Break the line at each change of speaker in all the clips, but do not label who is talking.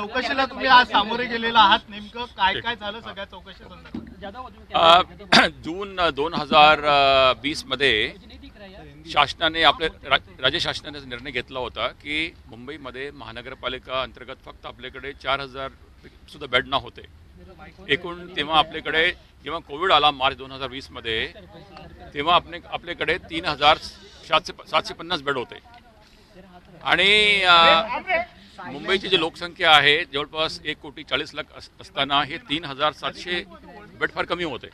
चौकशीला तुम्ही आज सामोरे गेलेला आहात, नेमकं काय काय झालं सगळ्या चौकशी संदर्भात?
जून 2020 मध्ये शासनाने राज्य शासनाने निर्णय घेतला होता की मुंबईमध्ये महानगरपालिका अंतर्गत फक्त आपल्याकडे 4000 सुद्धा बेड न होते. एकूण तेव्हा आपल्याकडे जेव्हा कोविड आला मार्च 2020 मध्ये, तेव्हा आपल्याकडे 3750 बेड होते. आणि मुंबईची जी लोकसंख्या आहे जवळपास 1,40,00,000 असताना हे 3700 बेड फार कमी होते.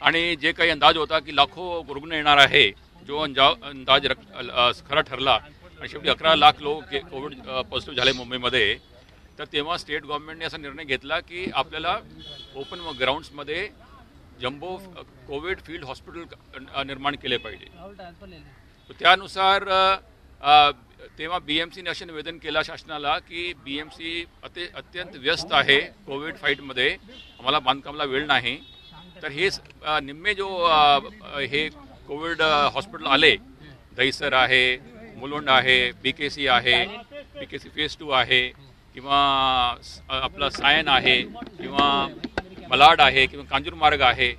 आणि जे काही अंदाज होता की लाखो रुग्ण येणार आहे, जो अंदाज खरा ठरला आणि शेवटी 11 लाख लोक कोविड पॉझिटिव्ह झाले मुंबईमध्ये. तर तेव्हा स्टेट गव्हर्नमेंटने असा निर्णय घेतला की आपल्याला ओपन ग्राउंड्समध्ये जम्बो कोविड फील्ड हॉस्पिटल निर्माण केले पाहिजे. त्यानुसार तेव्हा BMCने असे निवेदन केलं शासनाला की BMC अत्यंत व्यस्त आहे कोविड फाईटमध्ये, आम्हाला बांधकामाला वेळ नाही. तर हे निम्मे जो हे कोविड हॉस्पिटल आले, दहिसर आहे, मुलुंड आहे, BKC आहे, BKC फेज 2 आहे, किंवा आपला सायन आहे, किंवा मलाड आहे, किंवा कांजूरमार्ग आहे,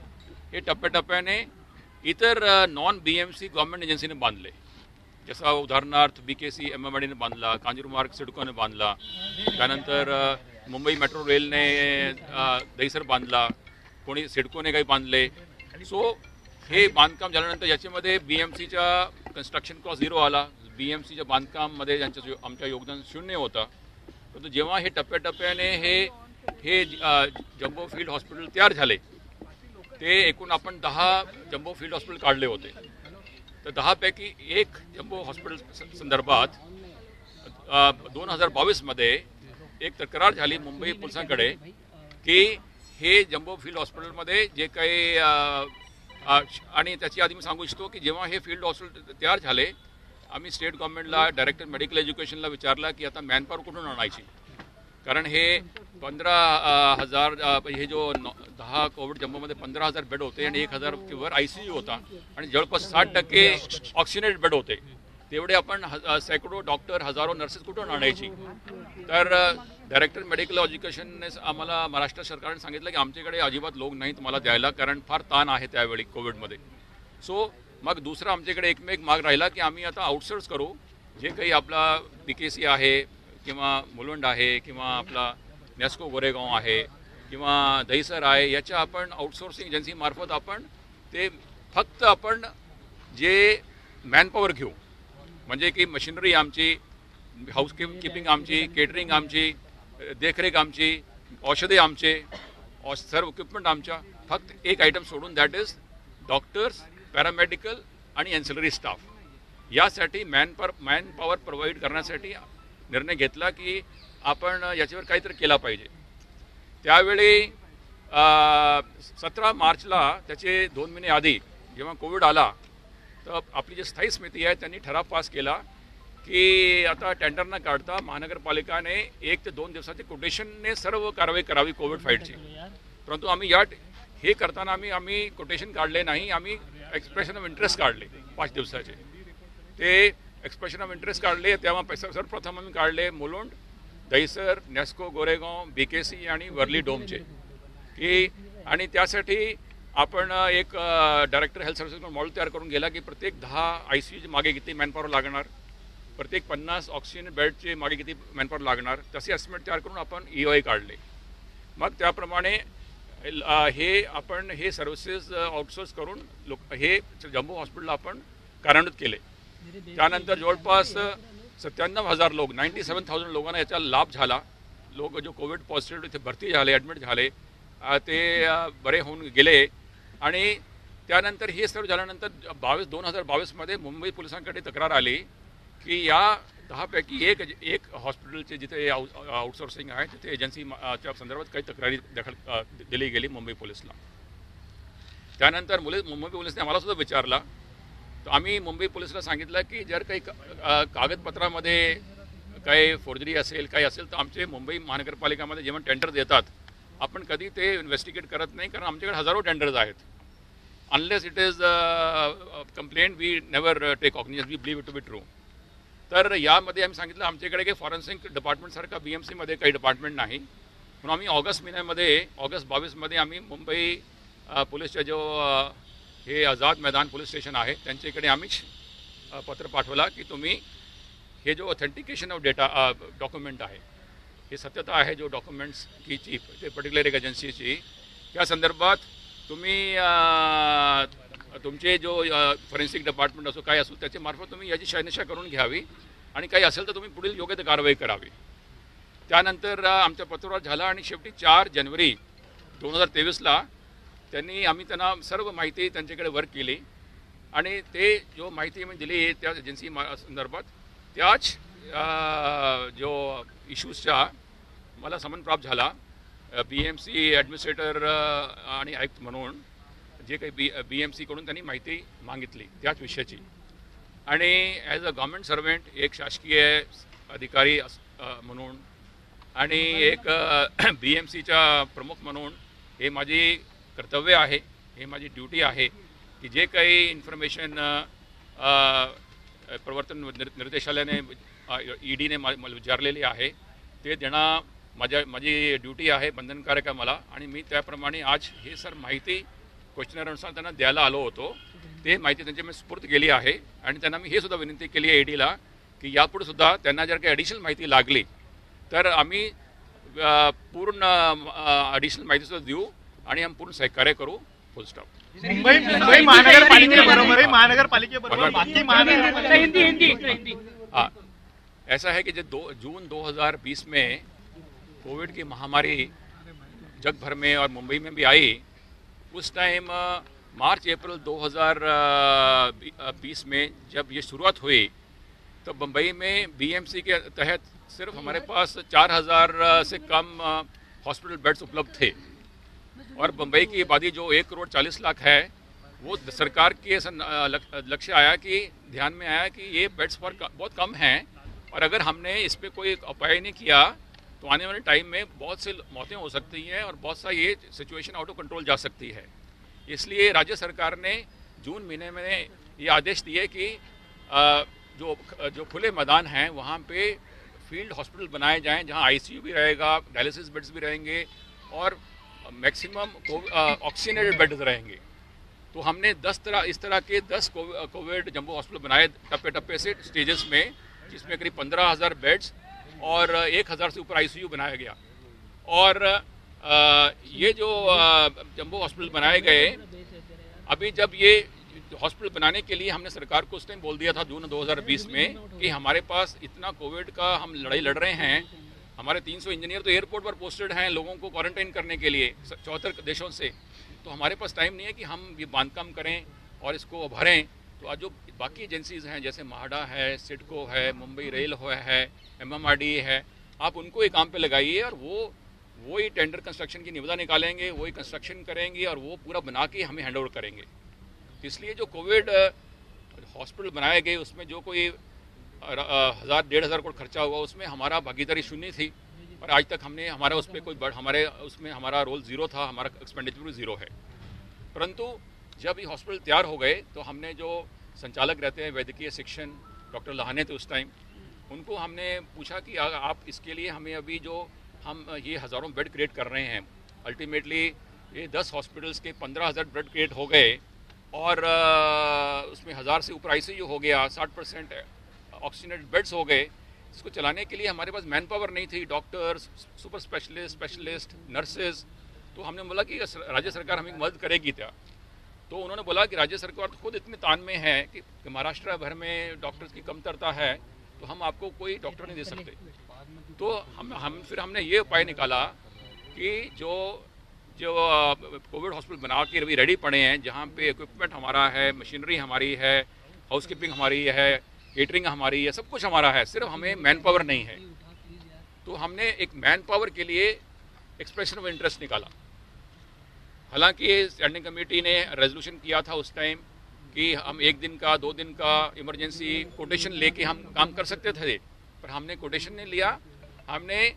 हे टप्प्याटप्प्याने इतर नॉन BMC गव्हर्नमेंट एजन्सीने बांधले. जसं उदाहरणार्थ BKC MMRDने बांधला, कांजूरमार्ग सिडकोने बांधला, त्यानंतर मुंबई मेट्रो रेलने दहिसर बांधला, कोणी सिडकोने काही बांधले. सो हे बांधकाम झाल्यानंतर याच्यामध्ये BMCचा कन्स्ट्रक्शन कॉस्ट 0 आला. BMCच्या बांधकाममध्ये आमचं योगदान 0 होता. परंतु जेव्हा हे टप्प्याटप्प्याने हे जम्बो फील्ड हॉस्पिटल तयार झाले, ते एकूण आपण 10 जम्बो फील्ड हॉस्पिटल काढले होते. तर 10 पैकी एक जम्बो हॉस्पिटल संदर्भात 2022 मध्ये एक तक्रार झाली मुंबई पोलिसांकडे की हे जम्बो फील्ड हॉस्पिटलमध्ये जे काही आणि त्याची आधी मी सांगू इच्छितो की जेव्हा हे फील्ड हॉस्पिटल तयार झाले, आम्ही स्टेट गव्हर्नमेंटला डायरेक्टर मेडिकल एज्युकेशनला विचारला की आता मॅनपॉवर कुठून आणायची. कारण हे 15,000 हे जो 10 कोविड जम्बोमध्ये 15,000 बेड होते आणि 1,000 वर ICU होता आणि जवळपास 60% ऑक्सिजनेटेड बेड होते. तेवढे आपण सैकड़ो डॉक्टर, हजारो नर्सेस कुठून आणायची. तर डायरेक्टर मेडिकल एज्युकेशनने आम्हाला महाराष्ट्र सरकारने सांगितलं की आमच्याकडे अजिबात लोक नाही तुम्हाला द्यायला, कारण फार ताण आहे त्यावेळी कोविडमध्ये. सो मग दुसरा आमच्याकडे एकमेक माग राहिला की आम्ही आता आउटसोर्स करू. जे काही आपला BKC आहे, किंवा मुलुंड आहे, किंवा आपला नेस्को गोरेगाव आहे, किंवा दहिसर आहे, याच्या आपण आउटसोर्सिंग एजन्सीमार्फत आपण ते फक्त आपण जे मॅनपॉवर घेऊ, म्हणजे की मशिनरी आमची, हाऊसकीपिंग आमची, केटरिंग आमची, देखरेख आमची, औषधे आमचे, सर्व इक्विपमेंट आमच्या, फक्त एक आयटम सोडून, दॅट इज डॉक्टर्स, पॅरामेडिकल आणि एन्सिलरी स्टाफ. यासाठी मॅनपॉवर प्रोव्हाइड करण्यासाठी निर्णय घेतला की आपण याच्यावर काहीतरी केला पाहिजे. त्यावेळी 17 मार्चला त्याचे 2 महिने आधी जेव्हा कोविड आला, तर आपली जी स्थायी समिती आहे त्यांनी ठराव पास केला की आता टेंडर न काढता महानगरपालिकाने 1 ते 2 दिवसाचे कोटेशनने सर्व कारवाई करावी कोविड फाईटची. परंतु आम्ही हे करताना आम्ही कोटेशन काढले नाही, आम्ही एक्सप्रेशन ऑफ इंटरेस्ट काढले 5 दिवसाचे. ते एक्सप्रेशन ऑफ इंटरेस्ट काढले तेव्हा सर्वप्रथम आम्ही काढले मुलुंड, दहिसर, नेस्को गोरेगाव, BKC आणि वर्ली डोमचे की. आणि त्यासाठी आपण एक डायरेक्टर हेल्थ सर्व्हिसेस मॉडेल तयार करून गेला की प्रत्येक 10 ICU मागे किती मॅनपॉवर लागणार, प्रत्येक 50 ऑक्सिजन बेडचे मागे किती मॅनपॉवर लागणार, तसे एस्टिमेट तयार करून आपण EOI काढले. मग त्याप्रमाणे आपण हे सर्व्हिसेस आउटसोर्स करून हे जम्बो हॉस्पिटल आपण कार्यान्वित केले. त्यानंतर जवळपास 97,000 लोक, 97,000 लोकांना याचा लाभ झाला. लोक जो कोविड पॉझिटिव्ह इथे भरती झाले, ॲडमिट झाले, ते बरे होऊन गेले. आणि त्यानंतर हे सर्व झाल्यानंतर 2022 मध्ये मुंबई पोलिसांकडे तक्रार आली की या 10 पैकी एक हॉस्पिटलचे जिथे आउटसोर्सिंग आहे तिथे एजन्सीच्या संदर्भात काही तक्रारी दिली गेली मुंबई पोलिसला. त्यानंतर मुंबई पोलिसने आम्हाला सुद्धा विचारला. तर आम्ही मुंबई पोलिसला सांगितलं की जर काही कागदपत्रामध्ये काही फोर्जरी असेल, काही असेल, तर आमचे मुंबई महानगरपालिकामध्ये जेव्हा टेंडर देतात आपण कधी ते इन्व्हेस्टिगेट करत नाही, कारण आमच्याकडे हजारो टेंडर्स आहेत. Unless it is complaint we never take cognizance, we believe it to be true. तर यामध्ये आम्ही सांगितलं आमच्याकडे काही फॉरेन्सिक डिपार्टमेंटसारखा BMCमध्ये काही डिपार्टमेंट नाही, म्हणून आम्ही ऑगस्ट 22मध्ये आम्ही मुंबई पोलीसच्या जो हे आझाद मैदान पोलीस स्टेशन आहे त्यांच्याकडे आम्हीच पत्र पाठवला की तुम्ही हे जो ऑथेंटिकेशन ऑफ डेटा डॉक्युमेंट आहे, हे सत्यता आहे जो डॉक्युमेंट्स की ते पर्टिक्युलर एक एजन्सीची, त्या संदर्भात तुम्ही तुमचे जो फॉरेन्सिक डिपार्टमेंट असो काय असो त्याच्या मार्फत तुम्ही याची शहानिशा करून घ्यावी आणि काही असेल तर तुम्ही पुढील योग्य ते कारवाई करावी. त्यानंतर आमचा पत्रव्यवहार झाला आणि शेवटी 4 जानेवारी 2023ला आम्ही त्यांना सर्व माहिती त्यांच्याकडे वर्क केली आणि ते जो माहिती मी दिली त्या एजन्सी संदर्भात त्याच जो इश्यूजचा मला समन प्राप्त झाला. BMC ॲडमिनिस्ट्रेटर आणि आयुक्त म्हणून जे काही BMCकडून त्यांनी माहिती मागितली त्याच विषयाची आणि ॲज अ गव्हर्नमेंट सर्वंट एक शासकीय अधिकारी म्हणून आणि एक BMCचा प्रमुख म्हणून हे माझी कर्तव्य आहे, हे माझी ड्युटी आहे की जे काही इन्फॉर्मेशन प्रवर्तन निर्देशालयाने EDने मला विचारलेली आहे ते देणं माझी ड्युटी आहे, बंधनकारक आहे मला आणि मी त्याप्रमाणे आज हे सर माहिती क्वेश्चनरनुसार त्यांना द्यायला आलो होतो. ते माहिती त्यांची मी स्फूर्त केली आहे आणि त्यांना मी हे सुद्धा विनंती केली आहे EDला की यापुढे सुद्धा त्यांना जर काही ॲडिशनल माहिती लागली तर आम्ही पूर्ण ॲडिशनल माहिती सुद्धा देऊ आणि आम्ही पूर्ण सहकार्य करू. फुल स्टॉप.
मुंबई महानगरपालिकेबरोबर बाकी
हाँ, ऐसा है कि जब जून 2020 में कोविड की महामारी जग भर में और मुंबई में भी आई, उस टाइम मार्च अप्रैल 2020 में जब ये शुरुआत हुई तो मुंबई में BMC के तहत सिर्फ हमारे पास 4000 से कम हॉस्पिटल बेड्स उपलब्ध थे और मुंबई की आबादी जो 1,40,00,000 है वो सरकार के ऐसा लक्ष्य आया कि ध्यान में आया कि ये बेड्स बहुत कम हैं और अगर हमने इस पर कोई उपाय नहीं किया तो आने वाले टाइम में बहुत से मौतें हो सकती हैं और बहुत सा ये सिचुएशन आउट ऑफ कंट्रोल जा सकती है. इसलिए राज्य सरकार ने जून महीने में ये आदेश दिए कि जो खुले मैदान हैं वहाँ पे फील्ड हॉस्पिटल बनाए जाएं जहाँ ICU भी रहेगा, डायलिसिस बेड्स भी रहेंगे और मैक्सिमम ऑक्सीजनेटेड बेड्स रहेंगे. तो हमने इस तरह के 10 कोविड जंबो हॉस्पिटल बनाए टप्पे टप्पे से स्टेजेस में, जिसमें करीब 15,000 बेड्स और 1,000 से ऊपर ICU बनाया गया. और ये जो जंबो हॉस्पिटल बनाए गए, अभी जब ये हॉस्पिटल बनाने के लिए हमने सरकार को उस टाइम बोल दिया था जून 2020 में कि हमारे पास इतना कोविड का हम लड़ाई लड़ रहे हैं, हमारे 300 इंजीनियर तो एयरपोर्ट पर पोस्टेड हैं लोगों को क्वारंटाइन करने के लिए 74 देशों से, तो हमारे पास टाइम नहीं है कि हम ये बांधकाम करें और इसको भरें. तो आज जो बाकी एजेंसीज़ हैं जैसे माहडा है, सिडको है, मुंबई रेल है, MMRD है, आप उनको एक काम पे लगाइए और वो ही टेंडर कंस्ट्रक्शन की निविदा निकालेंगे, वही कंस्ट्रक्शन करेंगे और वो पूरा बना के हमें हैंड ओवर करेंगे. इसलिए जो कोविड हॉस्पिटल बनाए गए उसमें जो कोई 1,000-1,500 करोड़ खर्चा हुआ उसमें हमारा भागीदारी शून्य थी और आज तक हमने हमारा उस पर उसमें हमारा रोल ज़ीरो था, हमारा एक्सपेंडिचर भी ज़ीरो है. परंतु जब ये हॉस्पिटल तैयार हो गए तो हमने जो संचालक रहते हैं वैद्यकीय शिक्षण डॉक्टर लहाने थे उस टाइम, उनको हमने पूछा कि आप इसके लिए हमें अभी जो हम ये हज़ारों बेड क्रिएट कर रहे हैं, अल्टीमेटली ये 10 हॉस्पिटल्स के 15,000 बेड क्रिएट हो गए और उसमें 1,000 से ऊपर ICU हो गया, 60% ऑक्सीजनेटेड बेड्स हो गए. इसको चलाने के लिए हमारे पास मैन पावर नहीं थी, डॉक्टर्स, सुपर स्पेशलिस्ट, नर्सेज. तो हमने बोला कि राज्य सरकार हमें मदद करेगी क्या. तो उन्होंने बोला कि राज्य सरकार खुद इतने तान में है कि महाराष्ट्र भर में डॉक्टर्स की कमतरता है, तो हम आपको कोई डॉक्टर नहीं दे सकते. तो फिर हमने ये उपाय निकाला कि जो कोविड हॉस्पिटल बना के अभी रेडी पड़े हैं, जहाँ पे इक्विपमेंट हमारा है, मशीनरी हमारी है, हाउसकीपिंग हमारी है, केटरिंग हमारी है, सब कुछ हमारा है, सिर्फ हमें मैन पावर नहीं है. तो हमने एक मैन पावर के लिए एक्सप्रेशन ऑफ इंटरेस्ट निकाला. हालांकि स्टैंडिंग कमेटी ने रेजोल्यूशन किया था उस टाइम कि हम 1 दिन का 2 दिन का इमरजेंसी कोटेशन लेके हम काम कर सकते थे, पर हमने कोटेशन नहीं लिया. हमने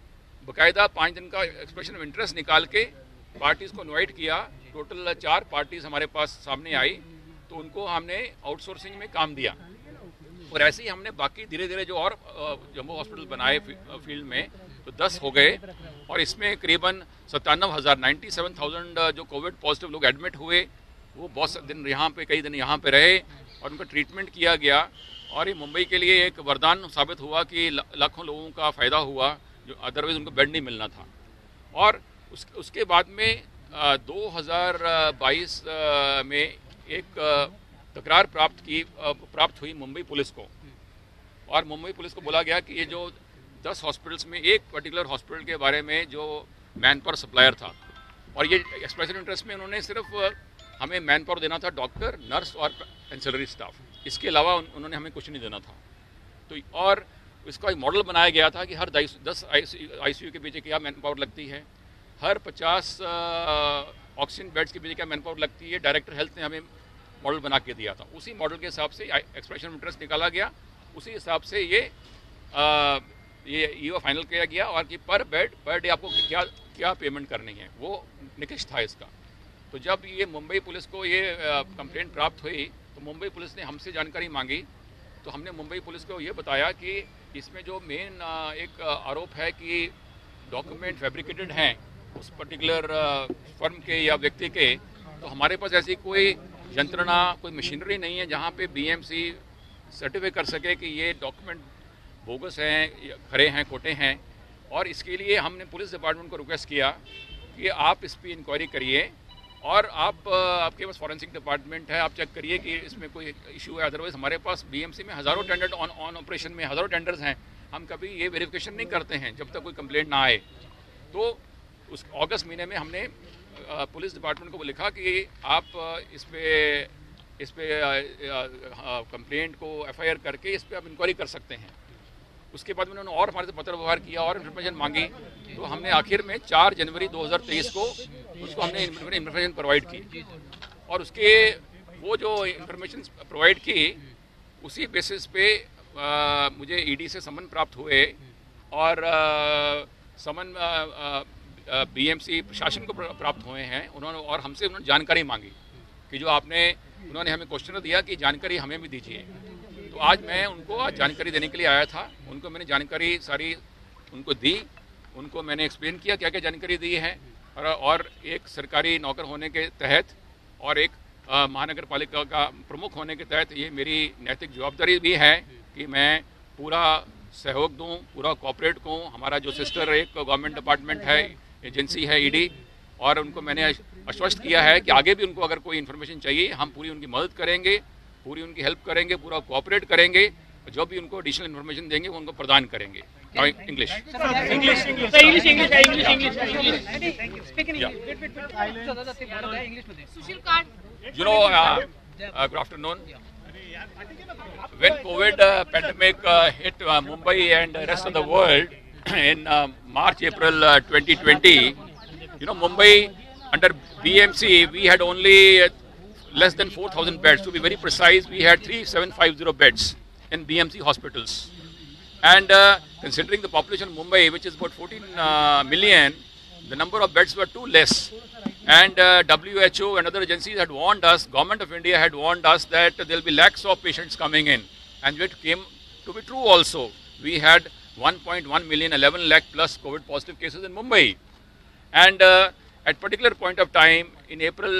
बाकायदा 5 दिन का एक्सप्रेशन ऑफ इंटरेस्ट निकाल के पार्टीज़ को इन्वाइट किया. टोटल 4 पार्टीज़ हमारे पास सामने आई, तो उनको हमने आउटसोर्सिंग में काम दिया. और ऐसे ही हमने बाकी धीरे धीरे जो और जम्बो हॉस्पिटल बनाए फील्ड में, तो 10 हो गए और इसमें करीबन 97,000 जो कोविड पॉजिटिव लोग एडमिट हुए, वो बहुत दिन यहाँ पे, कई दिन यहाँ पे रहे और उनका ट्रीटमेंट किया गया। और ये मुंबई के लिए एक वरदान साबित हुआ कि लाखों लोगों का फ़ायदा हुआ जो अदरवाइज उनको बेड नहीं मिलना था। और उसके बाद में 2022 में एक तकरार प्राप्त हुई मुंबई पुलिस को, और मुंबई पुलिस को बोला गया कि ये जो 10 हॉस्पिटल्स में एक पर्टिकुलर हॉस्पिटल के बारे में जो मैन पावर सप्लायर था, और ये स्पेशल इंटरेस्ट में उन्होंने सिर्फ हमें मैन पावर देना था, डॉक्टर, नर्स और एंसिलरी स्टाफ, इसके अलावा उन्होंने हमें कुछ नहीं देना था। तो और इसका एक मॉडल बनाया गया था कि हर 10 ICU के पीछे क्या मैन पावर लगती है, हर 50 ऑक्सीजन बेड्स के पीछे क्या मैन पावर लगती है। डायरेक्टर हेल्थ ने हमें मॉडल बना के दिया था, उसी मॉडल के हिसाब से एक्सप्रेशन इंटरेस्ट निकाला गया, उसी हिसाब से ये ईओ फाइनल किया गया और कि पर डे आपको क्या पेमेंट करनी है, वो निकष था इसका। तो जब ये मुंबई पुलिस को ये कंप्लेंट प्राप्त हुई तो मुंबई पुलिस ने हमसे जानकारी मांगी, तो हमने मुंबई पुलिस को ये बताया कि इसमें जो मेन एक आरोप है कि डॉक्यूमेंट फैब्रिकेटेड हैं उस पर्टिकुलर फर्म के या व्यक्ति के, तो हमारे पास ऐसी कोई यंत्रणा, कोई मशीनरी नहीं है जहाँ पे BMC सर्टिफाई कर सके कि ये डॉक्यूमेंट बोगस हैं, खरे हैं, खोटे हैं। और इसके लिए हमने पुलिस डिपार्टमेंट को रिक्वेस्ट किया कि आप इस पर इंक्वायरी करिए और आपके पास फॉरेंसिक डिपार्टमेंट है, आप चेक करिए कि इसमें कोई इशू है। अदरवाइज हमारे पास BMC में हज़ारों टेंडर ऑन ऑपरेशन में हज़ारों टेंडर्स हैं, हम कभी ये वेरिफिकेशन नहीं करते हैं जब तक कोई कंप्लेंट ना आए। तो उस अगस्त महीने में हमने पुलिस डिपार्टमेंट को लिखा कि आप इस पे कंप्लेंट को FIR करके इस पर आप इंक्वायरी कर सकते हैं। उसके बाद में उन्होंने और हमारे से पत्र व्यवहार किया और इन्फॉर्मेशन मांगी, तो हमने आखिर में 4 जनवरी 2023 को उसको हमने इन्फॉर्मेशन प्रोवाइड की, और उसके वो जो इन्फॉर्मेशन प्रोवाइड की उसी बेसिस पे मुझे ED से समन प्राप्त हुए और समन BMC प्रशासन को प्राप्त हुए हैं। उन्होंने हमसे जानकारी मांगी कि जो उन्होंने हमें क्वेश्चन दिया कि जानकारी हमें भी दीजिए। तो आज मैं उनको जानकारी देने के लिए आया था, उनको मैंने जानकारी सारी उनको दी, उनको मैंने एक्सप्लेन किया क्या क्या जानकारी दी है, और एक सरकारी नौकर होने के तहत और एक महानगर पालिका का प्रमुख होने के तहत ये मेरी नैतिक जवाबदारी भी है कि मैं पूरा सहयोग दूं, पूरा कोऑपरेट करूं। हमारा जो सिस्टर एक गवर्नमेंट डिपार्टमेंट है, एजेंसी है ED, और उनको मैंने आश्वस्त किया है कि आगे भी उनको अगर कोई इन्फॉर्मेशन चाहिए हम पूरी उनकी मदद करेंगे, पूरी उनकी हेल्प करेंगे, पूरा कोऑपरेट करेंगे, जो भी उनको एडिशनल इन्फॉर्मेशन देंगे वो उनको प्रदान करेंगे। English good afternoon. When COVID pandemic hit Mumbai and the rest of the world in March, April 2020, Mumbai under BMC we had only less than 4,000 beds. To be very precise, we had 3,750 beds in BMC hospitals. And considering the population of Mumbai, which is about 14 million, the number of beds were too less. And WHO and other agencies had warned us, Government of India had warned us that there will be lakhs of patients coming in. And it came to be true also. We had 1.1 million, 11 lakh plus COVID positive cases in Mumbai. And at particular point of time, in April,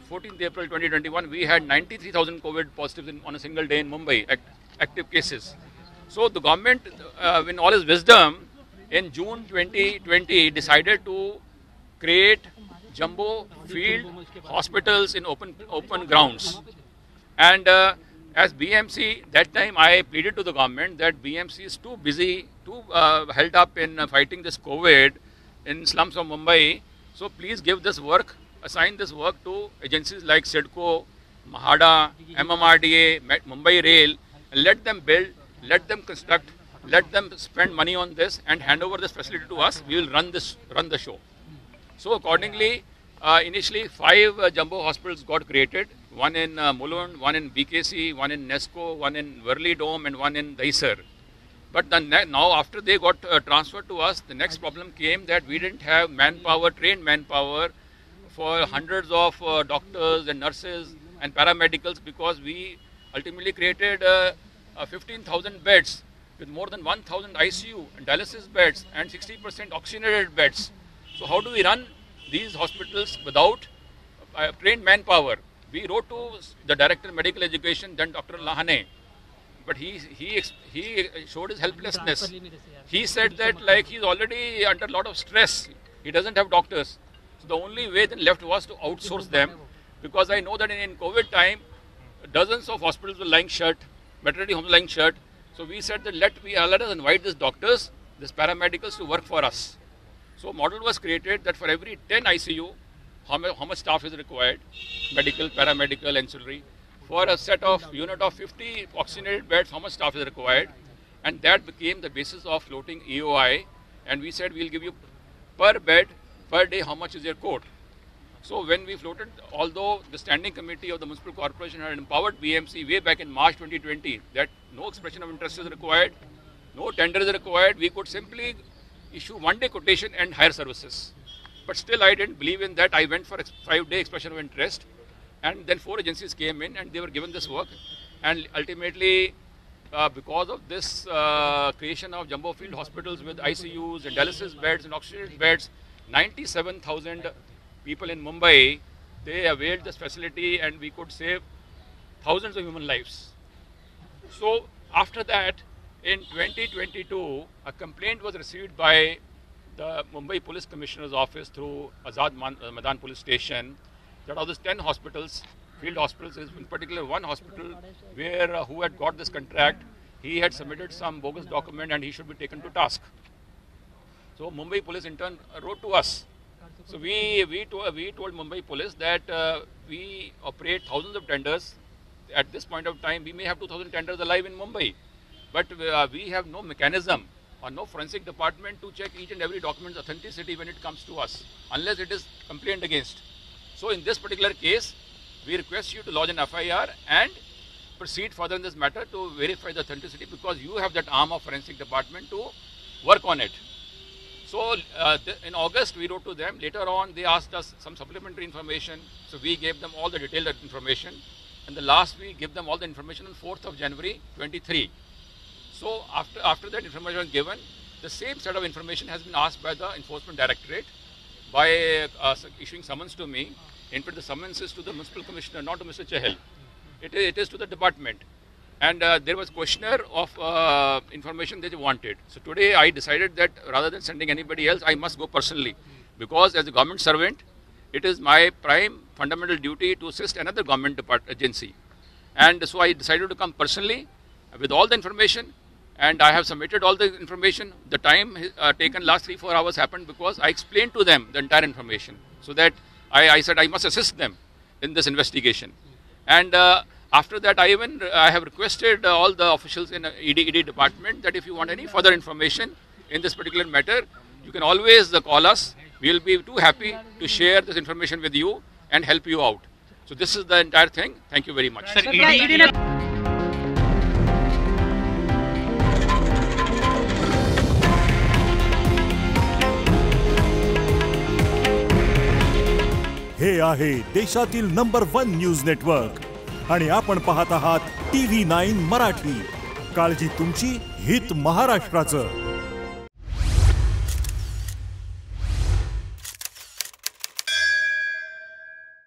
14th April 2021, we had 93,000 COVID positives on a single day in Mumbai, active cases. So the government, in all its wisdom, in June 2020, decided to create jumbo field hospitals in open grounds. And as BMC, that time I pleaded to the government that BMC is too busy, too held up in fighting this COVID in slums of Mumbai. So please give this work, assign this work to agencies like SIDCO, MHADA, MMRDA, Mumbai Rail, and let them build, let them construct, let them spend money on this and hand over this facility to us. We will run the show. So accordingly, initially 5 jumbo hospitals got created, one in Mulund, one in BKC, one in Nesco, one in Worli Dome, and one in Dahisar. But now after they got transferred to us, the next problem came that we didn't have manpower, trained manpower for hundreds of doctors and nurses and paramedicals, because we ultimately created 15,000 beds with more than 1,000 ICU and dialysis beds and 60% oxygenated beds. So how do we run these hospitals without trained manpower? We wrote to the Director of Medical Education, then Dr. Lahane, but he showed his helplessness. He said that like he's already under a lot of stress. He doesn't have doctors. So the only way then left was to outsource them, because I know that in COVID time, dozens of hospitals were lying shut, maternity homes lying shut. So we said that let us invite these doctors, these paramedicals to work for us. So model was created that for every 10 ICU, how much staff is required, medical, paramedical, ancillary. For a set of unit of 50 oxygenated beds, how much staff is required. And that became the basis of floating EOI. And we said we'll give you per bed, per day, how much is your quote. So when we floated, although the standing committee of the municipal corporation had empowered BMC way back in March 2020 that no expression of interest is required, no tender is required, we could simply issue one-day quotation and hire services. But still I didn't believe in that. I went for 5-day expression of interest, and then 4 agencies came in and they were given this work. And ultimately, because of this creation of jumbo field hospitals with ICUs and dialysis beds and oxygen beds, 97,000 people in Mumbai, they availed this facility, and we could save thousands of human lives. So after that, in 2022, a complaint was received by the Mumbai Police Commissioner's office through Azad Madan Police Station that of these 10 hospitals, field hospitals, in particular one hospital where who had got this contract, he had submitted some bogus document and he should be taken to task. So Mumbai Police in turn wrote to us. So we told Mumbai Police that we operate thousands of tenders. At this point of time, we may have 2,000 tenders alive in Mumbai, but we have no mechanism or no forensic department to check each and every document's authenticity when it comes to us, unless it is complained against. So in this particular case, we request you to lodge an FIR and proceed further in this matter to verify the authenticity, because you have that arm of forensic department to work on it. So in August, we wrote to them. Later on, they asked us some supplementary information. So we gave them all the detailed information. And the last we gave them all the information on 4th of January 23. So after that information was given, the same set of information has been asked by the Enforcement Directorate by issuing summons to me. In fact, the summons is to the Municipal Commissioner, not to Mr. Chahal. It is to the department. And there was questionnaire of information that they wanted. So today I decided that rather than sending anybody else, I must go personally. Because as a government servant, it is my prime fundamental duty to assist another government agency. And so I decided to come personally with all the information. And I have submitted all the information. The time taken last 3-4 hours happened because I explained to them the entire information. So that I said I must assist them in this investigation. And after that, I have requested all the officials in ED department that if you want any further information in this particular matter, you can always call us. We will be too happy to share this information with you and help you out. So this is the entire thing. Thank you very much.
Sir,
हे आहे देशातील number 1 news network आणि आपण पाहत आहात TV9 Marathi. काळजी तुमची, हित महाराष्ट्राचं.